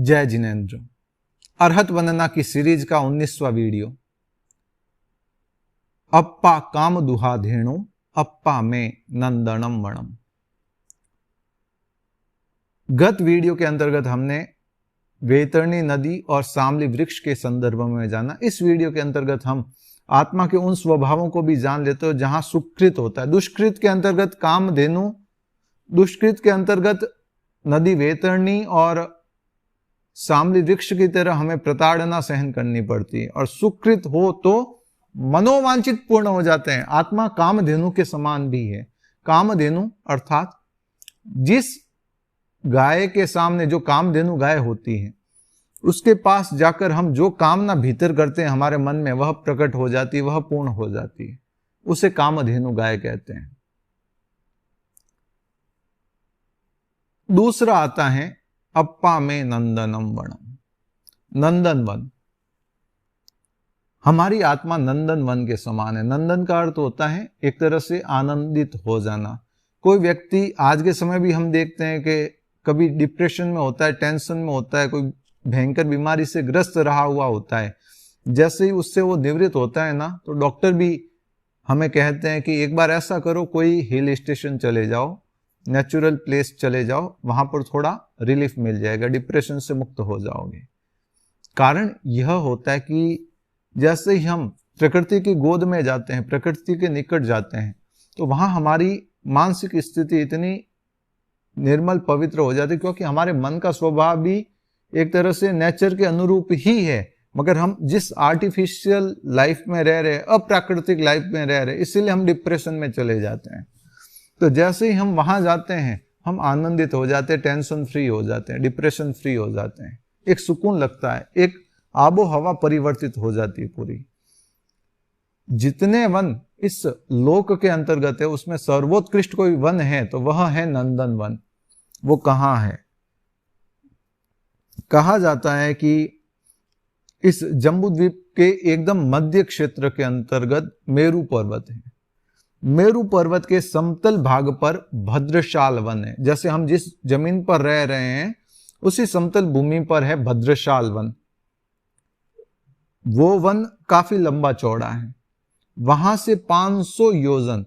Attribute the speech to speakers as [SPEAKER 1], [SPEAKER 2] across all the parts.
[SPEAKER 1] जय जिनेंद्र। अरहत वंदना की सीरीज का 19वां वीडियो। अप्पा काम दुहा धेणु अप्पा में नंदनम वणम। गत वीडियो के अंतर्गत हमने वैतरणी नदी और सामली वृक्ष के संदर्भ में जाना। इस वीडियो के अंतर्गत हम आत्मा के उन स्वभावों को भी जान लेते हो जहां सुकृत होता है। दुष्कृत के अंतर्गत कामधेनु, दुष्कृत के अंतर्गत नदी वैतरणी और सामली वृक्ष की तरह हमें प्रताड़ना सहन करनी पड़ती है, और सुकृत हो तो मनोवांछित पूर्ण हो जाते हैं। आत्मा कामधेनु के समान भी है। कामधेनु अर्थात जिस गाय के सामने, जो कामधेनु गाय होती है, उसके पास जाकर हम जो कामना भीतर करते हैं हमारे मन में, वह प्रकट हो जाती है, वह पूर्ण हो जाती है। उसे कामधेनु गाय कहते हैं। दूसरा आता है अप्पा में नंदनम वनम। नंदन वन, हमारी आत्मा नंदन वन के समान है। नंदन का अर्थ होता है एक तरह से आनंदित हो जाना। कोई व्यक्ति, आज के समय भी हम देखते हैं कि कभी डिप्रेशन में होता है, टेंशन में होता है, कोई भयंकर बीमारी से ग्रस्त रहा हुआ होता है। जैसे ही उससे वो निवृत्त होता है ना, तो डॉक्टर भी हमें कहते हैं कि एक बार ऐसा करो, कोई हिल स्टेशन चले जाओ, नेचुरल प्लेस चले जाओ, वहां पर थोड़ा रिलीफ मिल जाएगा, डिप्रेशन से मुक्त हो जाओगे। कारण यह होता है कि जैसे ही हम प्रकृति की गोद में जाते हैं, प्रकृति के निकट जाते हैं, तो वहां हमारी मानसिक स्थिति इतनी निर्मल पवित्र हो जाती है, क्योंकि हमारे मन का स्वभाव भी एक तरह से नेचर के अनुरूप ही है। मगर हम जिस आर्टिफिशियल लाइफ में रह रहे, अप्राकृतिक लाइफ में रह रहे, इसीलिए हम डिप्रेशन में चले जाते हैं। तो जैसे ही हम वहां जाते हैं, हम आनंदित हो जाते हैं, टेंशन फ्री हो जाते हैं, डिप्रेशन फ्री हो जाते हैं, एक सुकून लगता है, एक आबो हवा परिवर्तित हो जाती है पूरी। जितने वन इस लोक के अंतर्गत है, उसमें सर्वोत्कृष्ट कोई वन है तो वह है नंदन वन। वो कहाँ है? कहा जाता है कि इस जम्बूद्वीप के एकदम मध्य क्षेत्र के अंतर्गत मेरू पर्वत है। मेरू पर्वत के समतल भाग पर भद्रशाल वन है। जैसे हम जिस जमीन पर रह रहे हैं, उसी समतल भूमि पर है भद्रशाल वन। वो वन काफी लंबा चौड़ा है। वहां से 500 योजन,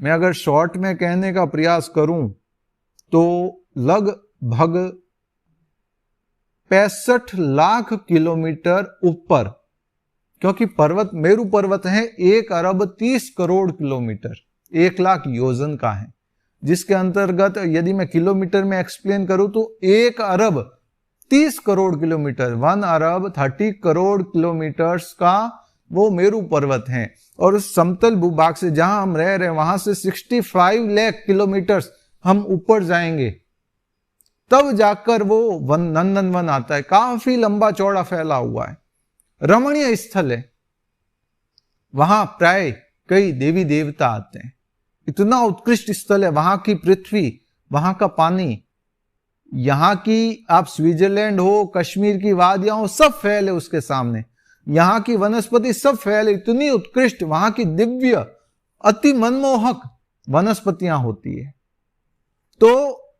[SPEAKER 1] मैं अगर शॉर्ट में कहने का प्रयास करूं तो लगभग 65 लाख किलोमीटर ऊपर, क्योंकि पर्वत मेरू पर्वत है 1 अरब 30 करोड़ किलोमीटर, 1 लाख योजन का है। जिसके अंतर्गत यदि मैं किलोमीटर में एक्सप्लेन करूं तो 1 अरब 30 करोड़ किलोमीटर, 1 अरब 30 करोड़ किलोमीटर्स का वो मेरू पर्वत है। और उस समतल भूभाग से जहां हम रह रहे हैं, वहां से 65 लाख किलोमीटर्स हम ऊपर जाएंगे, तब जाकर वो वन, नंदन वन आता है। काफी लंबा चौड़ा फैला हुआ है, रमणीय स्थल है। वहां प्राय कई देवी देवता आते हैं। इतना उत्कृष्ट स्थल है। वहां की पृथ्वी, वहां का पानी, यहां की आप स्विट्जरलैंड हो, कश्मीर की वादियां हो, सब फैले उसके सामने। यहां की वनस्पति सब फैले, इतनी उत्कृष्ट, वहां की दिव्य अति मनमोहक वनस्पतियां होती है। तो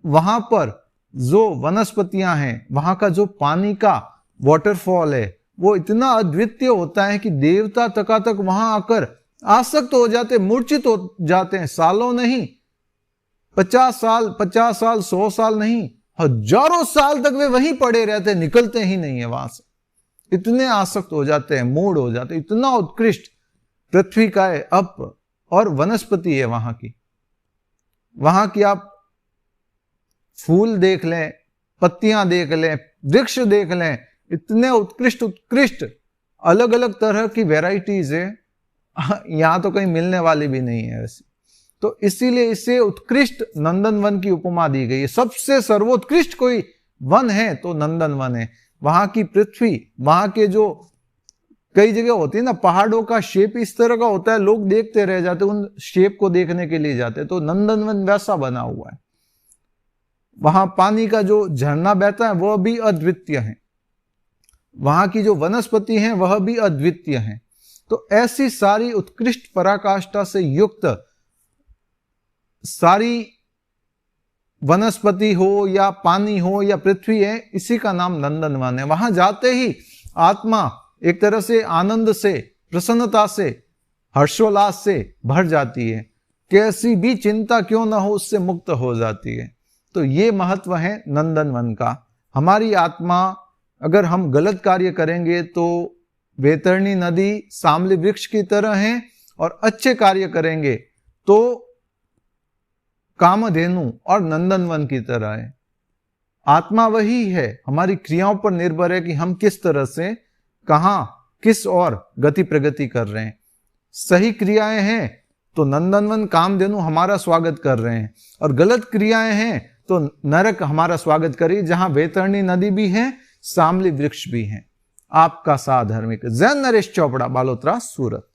[SPEAKER 1] वहां पर जो वनस्पतियां हैं, वहां का जो पानी का वाटरफॉल है, वो इतना अद्वितीय होता है कि देवता तक वहां आकर आसक्त हो जाते, मूर्छित हो जाते हैं। सालों नहीं, 50 साल, 100 साल नहीं, हजारों साल तक वे वहीं पड़े रहते, निकलते ही नहीं है वहां से। इतने आसक्त हो जाते हैं, मूड हो जाते हैं। इतना उत्कृष्ट पृथ्वी का है अप, और वनस्पति है वहां की। वहां की आप फूल देख लें, पत्तियां देख लें, वृक्ष देख लें, इतने उत्कृष्ट अलग अलग तरह की वैरायटीज है। यहां तो कहीं मिलने वाली भी नहीं है वैसे। तो इसीलिए इसे उत्कृष्ट नंदन वन की उपमा दी गई है। सबसे सर्वोत्कृष्ट कोई वन है तो नंदन वन है। वहां की पृथ्वी, वहां के जो कई जगह होती है ना, पहाड़ों का शेप इस तरह का होता है, लोग देखते रह जाते, उन शेप को देखने के लिए जाते। तो नंदन वन वैसा बना हुआ है। वहां पानी का जो झरना बहता है वह भी अद्वितीय है। वहां की जो वनस्पति है वह भी अद्वितीय है। तो ऐसी सारी उत्कृष्ट पराकाष्ठा से युक्त सारी वनस्पति हो या पानी हो या पृथ्वी है, इसी का नाम नंदनवन है। वहां जाते ही आत्मा एक तरह से आनंद से, प्रसन्नता से, हर्षोल्लास से भर जाती है। कैसी भी चिंता क्यों ना हो, उससे मुक्त हो जाती है। तो ये महत्व है नंदनवन का। हमारी आत्मा, अगर हम गलत कार्य करेंगे तो वैतरणी नदी सामली वृक्ष की तरह है, और अच्छे कार्य करेंगे तो कामधेनु और नंदनवन की तरह है। आत्मा वही है, हमारी क्रियाओं पर निर्भर है कि हम किस तरह से, कहां, किस और गति प्रगति कर रहे हैं। सही क्रियाएं हैं तो नंदनवन कामधेनु हमारा स्वागत कर रहे हैं, और गलत क्रियाएं हैं तो नरक हमारा स्वागत करिए, जहां वैतरणी नदी भी है, सामली वृक्ष भी है। आपका साधर्मिक जैन नरेश चोपड़ा, बालोतरा, सूरत।